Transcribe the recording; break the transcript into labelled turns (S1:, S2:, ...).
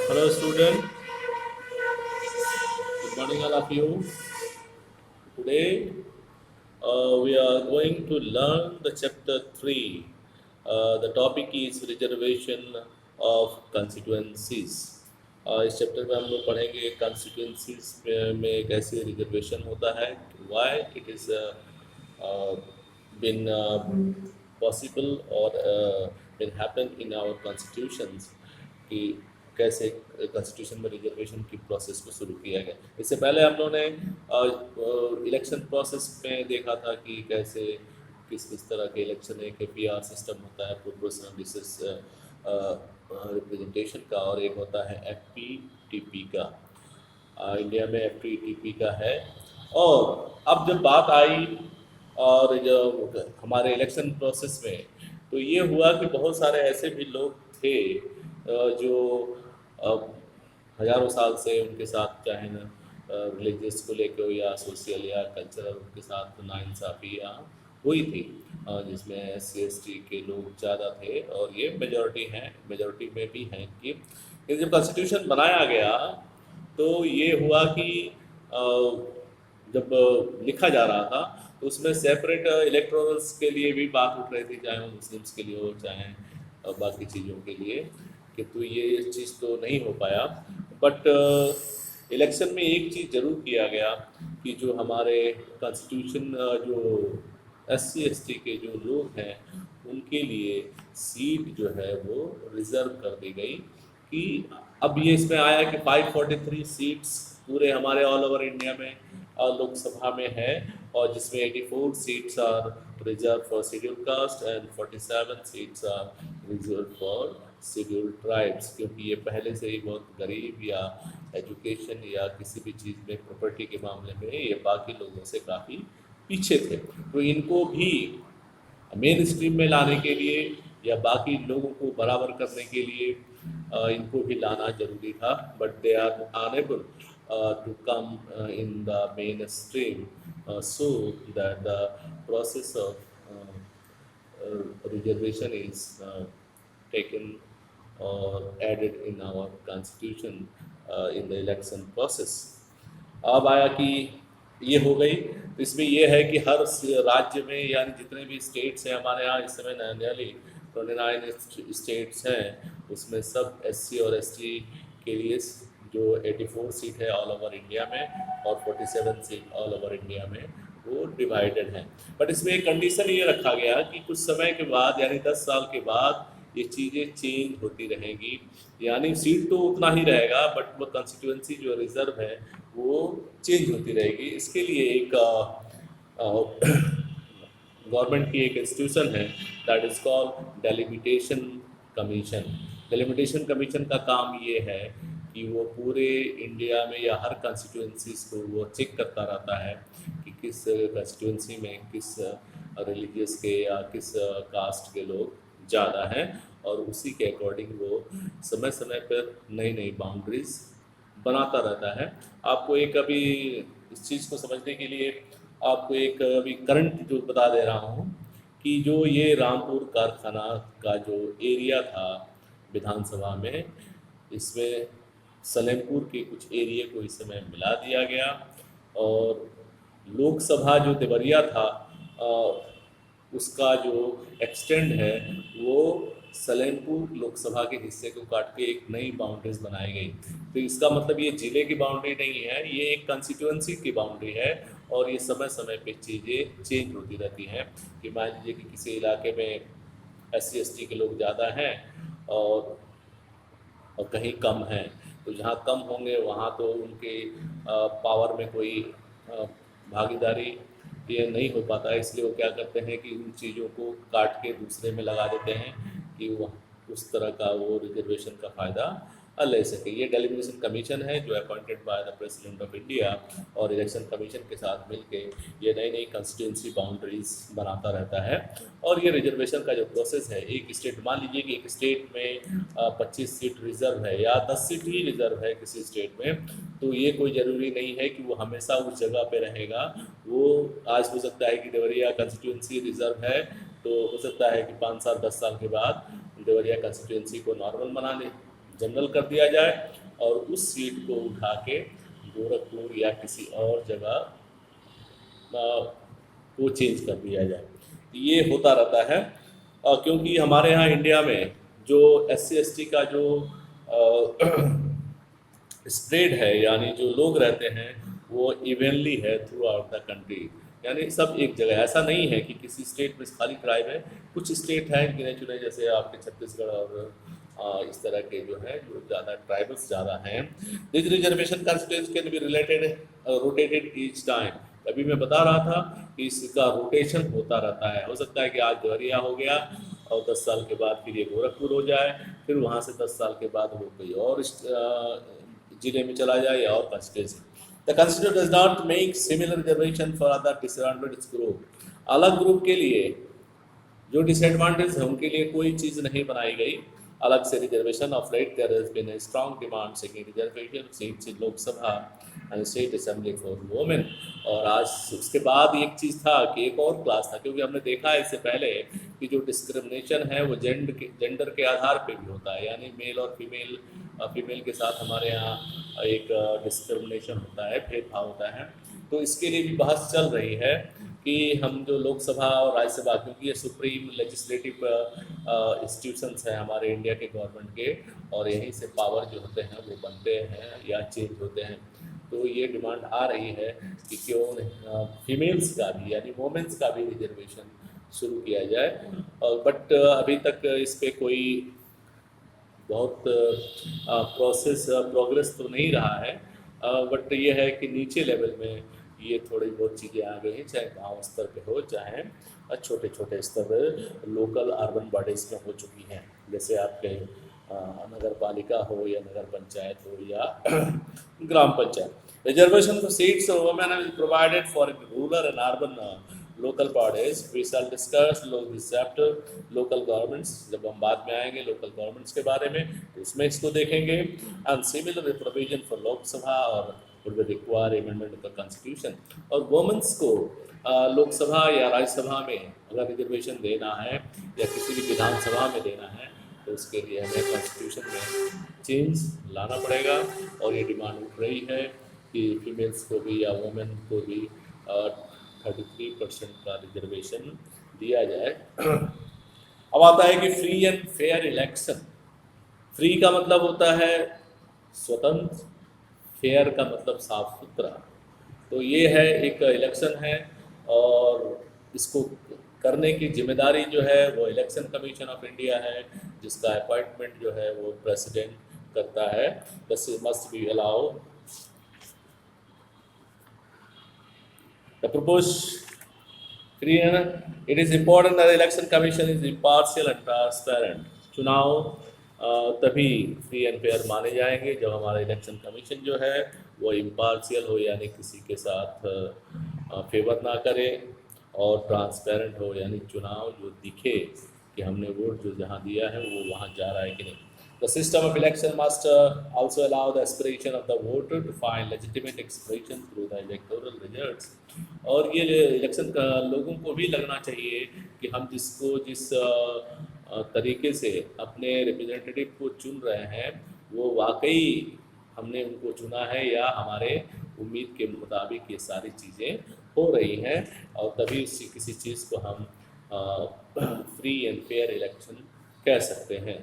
S1: Hello student, good morning all of you. Today we are going to learn the chapter 3. The topic is reservation of constituencies. इस chapter में हम लोग पढ़ेंगे constituencies में कैसे reservation होता है, why it is been possible or been happened in our constitutions कि कैसे कॉन्स्टिट्यूशन में रिजर्वेशन की प्रोसेस को शुरू किया गया। इससे पहले हम लोगों ने इलेक्शन प्रोसेस में देखा था कि कैसे किस किस तरह के इलेक्शन एक पीआर सिस्टम होता है, प्रोपोर्शनल बेसिस रिप्रेजेंटेशन का, और एक होता है एफपीटीपी का। इंडिया में एफपीटीपी का है। और अब जब बात आई और जो हमारे इलेक्शन प्रोसेस में, तो ये हुआ कि बहुत सारे ऐसे भी लोग थे जो हजारों साल से उनके साथ चाहे ना रिलीजियस को लेकर हो या सोशल या कल्चरल, उनके साथ नाइंसाफ़ी हुई थी, जिसमें SC ST के लोग ज़्यादा थे और ये मेजॉरिटी हैं, मेजॉरिटी में भी हैं कि जब कॉन्स्टिट्यूशन बनाया गया तो ये हुआ कि जब लिखा जा रहा था तो उसमें सेपरेट इलेक्टोरल्स के लिए भी बात उठ रही थी, चाहे वो मुस्लिम्स के लिए हो चाहे बाकी चीज़ों के लिए, किंतु ये चीज़ तो नहीं हो पाया। बट इलेक्शन में एक चीज़ ज़रूर किया गया कि जो हमारे कॉन्स्टिट्यूशन जो SC ST के जो लोग हैं उनके लिए सीट जो है वो रिज़र्व कर दी गई। कि अब ये इसमें आया कि 543 सीट्स पूरे हमारे ऑल ओवर इंडिया में लोकसभा में है, और जिसमें 84 seats are reserve for schedule caste and 47 seats are reserve for schedule tribes, क्योंकि ये पहले से ही बहुत गरीब या एजुकेशन या किसी भी चीज़ में प्रॉपर्टी के मामले में ये बाकी लोगों से काफ़ी पीछे थे। तो इनको भी मेन स्ट्रीम में लाने के लिए या बाकी लोगों को बराबर करने के लिए इनको भी लाना जरूरी था, but they are unable to come in the mainstream, so that the process of reservation is taken or added in our constitution in the election process. अब आया कि ये हो गई, तो इसमें ये है कि हर राज्य में यानी जितने भी स्टेट्स हैं हमारे यहाँ इस समय नियरली 29 स्टेट्स हैं, उसमें सब SC और ST के लिए जो 84 सीट है ऑल ओवर इंडिया में और 47 सीट ऑल ओवर इंडिया में वो डिवाइडेड हैं। बट इसमें एक कंडीशन ये रखा गया कि कुछ समय के बाद यानी 10 साल के बाद ये चीज़ें चेंज होती रहेंगी, यानी सीट तो उतना ही रहेगा बट वो कंस्टिट्यूएंसी जो रिजर्व है वो चेंज होती रहेगी। इसके लिए एक गवर्नमेंट की एक इंस्टीट्यूशन है that is called delimitation commission. Delimitation commission का काम ये है कि वो पूरे इंडिया में या हर कंस्टिट्यूएंसीज को वो चेक करता रहता है कि किस कंस्टिट्यूएंसी में किस रिलीजियस के या किस कास्ट के लोग ज़्यादा हैं, और उसी के अकॉर्डिंग वो समय समय पर नई नई बाउंड्रीज बनाता रहता है। आपको एक अभी इस चीज़ को समझने के लिए आपको एक अभी करंट जो बता दे रहा हूँ कि जो ये रामपुर कारखाना का जो एरिया था विधानसभा में, इसमें सलेमपुर के कुछ एरिया को इस समय मिला दिया गया, और लोकसभा जो देवरिया था उसका जो एक्सटेंड है वो सलेमपुर लोकसभा के हिस्से को काट के एक नई बाउंड्रीज बनाई गई। तो इसका मतलब ये जिले की बाउंड्री नहीं है, ये एक कंस्टिट्यूएंसी की बाउंड्री है, और ये समय समय पे चीज़ें चेंज होती रहती हैं। कि मान लीजिए कि किसी इलाके में SC ST के लोग ज़्यादा हैं और कहीं कम हैं, तो जहाँ कम होंगे वहाँ तो उनके पावर में कोई भागीदारी ये नहीं हो पाता है, इसलिए वो क्या करते हैं कि उन चीज़ों को काट के दूसरे में लगा देते हैं कि वो उस तरह का वो रिजर्वेशन का फ़ायदा ले सके। ये डेलिमिटेशन कमीशन है जो appointed by the president of India, और इलेक्शन कमीशन के साथ मिलके ये नई नई कंस्टिट्यूंसी बाउंड्रीज बनाता रहता है। और ये रिजर्वेशन का जो प्रोसेस है, एक स्टेट मान लीजिए कि एक स्टेट में 25 सीट रिजर्व है या 10 सीट ही रिजर्व है किसी स्टेट में, तो ये कोई ज़रूरी नहीं है कि वो हमेशा उस जगह पे रहेगा। वो आज हो सकता है कि देवरिया कंस्टिट्यूंसी रिजर्व है, तो हो सकता है कि 5 साल 10 साल के बाद देवरिया कंस्टिट्यूंसी को नॉर्मल बना ले, जनरल कर दिया जाए और उस सीट को उठा के गोरखपुर या किसी और जगह को चेंज कर दिया जाए। ये होता रहता है क्योंकि हमारे यहाँ इंडिया में जो SC ST का जो स्प्रेड है, यानी जो लोग रहते हैं वो इवनली है थ्रू आउट द कंट्री, यानी सब एक जगह। ऐसा नहीं है कि किसी स्टेट में खाली ट्राइब है, कुछ स्टेट हैं गिने चुने जैसे आपके छत्तीसगढ़ और इस तरह के जो है जो ज़्यादा ट्राइबल्स ज़्यादा हैं। This reservation constituency can be related rotated each time. अभी मैं बता रहा था कि इसका रोटेशन होता रहता है। हो सकता है कि आज देवरिया हो गया और 10 साल के बाद फिर ये गोरखपुर हो जाए, फिर वहाँ से 10 साल के बाद वो कोई और जिले में चला जाए या और constituency. The constitution does not make similar reservation for other disadvantaged group. अलग ग्रुप के लिए जो डिसएडवांटेज है उनके लिए कोई चीज़ नहीं बनाई गई अलग से reservation. Of late there has been a strong demand seeking reservation seats in Lok Sabha and state assembly for women. और आज उसके बाद एक चीज़ था कि एक और क्लास था, क्योंकि हमने देखा है इससे पहले कि जो डिस्क्रिमिनेशन है वो जेंडर के आधार पे भी होता है, यानी मेल और फीमेल के साथ हमारे यहाँ एक डिस्क्रिमिनेशन होता है, भेदभाव होता है। तो इसके लिए भी बहस चल रही है कि हम जो लोकसभा और राज्यसभा, क्योंकि ये सुप्रीम लेजिस्लेटिव इंस्टीट्यूशंस हैं हमारे इंडिया के गवर्नमेंट के, और यहीं से पावर जो होते हैं वो बनते हैं या चेंज होते हैं। तो ये डिमांड आ रही है कि क्यों फीमेल्स का भी यानी वोमेंस का भी रिजर्वेशन शुरू किया जाए। बट अभी तक इस पर कोई बहुत प्रोग्रेस तो नहीं रहा है। बट ये है कि नीचे लेवल में ये थोड़ी बहुत चीज़ें आ गई हैं, चाहे गांव स्तर पे हो चाहे छोटे छोटे स्तर लोकल अर्बन बॉडीज़ में हो चुकी हैं, जैसे आपके नगर पालिका हो या नगर पंचायत हो या ग्राम panchayat. Reservation for seats of women is provided for rural and urban local bodies. We shall discuss this chapter local governments. जब हम बाद में आएंगे लोकल गवर्नमेंट्स के बारे में तो इसमें इसको देखेंगे। And similar provision for Lok Sabha और would require amendment of the constitution। और वुमेन्स को लोकसभा या राज्यसभा में अगर रिजर्वेशन देना है या किसी भी विधानसभा में देना है तो उसके लिए हमें कॉन्स्टिट्यूशन में चेंज लाना पड़ेगा। और ये डिमांड उठ रही है कि फीमेल्स को भी या वुमेन को भी 33% का रिजर्वेशन दिया जाए। अब आता है कि free and fair election. Free का मतलब होता है स्वतंत्र, फेयर का मतलब साफ सुथरा। तो ये है एक इलेक्शन है और इसको करने की जिम्मेदारी जो है वो इलेक्शन कमीशन ऑफ इंडिया है, जिसका अपॉइंटमेंट जो है वो प्रेसिडेंट करता है। This must be allow the proposed free and it is important that the election commission is impartial and transparent। चुनाव तभी फ्री एंड फेयर माने जाएंगे जब हमारा इलेक्शन कमीशन जो है वो इम्पार्शियल हो, यानी किसी के साथ फेवर ना करे, और ट्रांसपेरेंट हो, यानी चुनाव जो दिखे कि हमने वोट जो जहाँ दिया है वो वहाँ जा रहा है कि नहीं। The system of election must also allow the aspiration of the voter to find legitimate expression through the electoral results। और ये इलेक्शन का लोगों को भी लगना चाहिए कि हम जिसको जिस तरीके से अपने रिप्रेजेंटेटिव को चुन रहे हैं वो वाकई हमने उनको चुना है या हमारे उम्मीद के मुताबिक ये सारी चीज़ें हो रही हैं, और तभी किसी चीज़ को हम फ्री एंड फेयर इलेक्शन कह सकते हैं।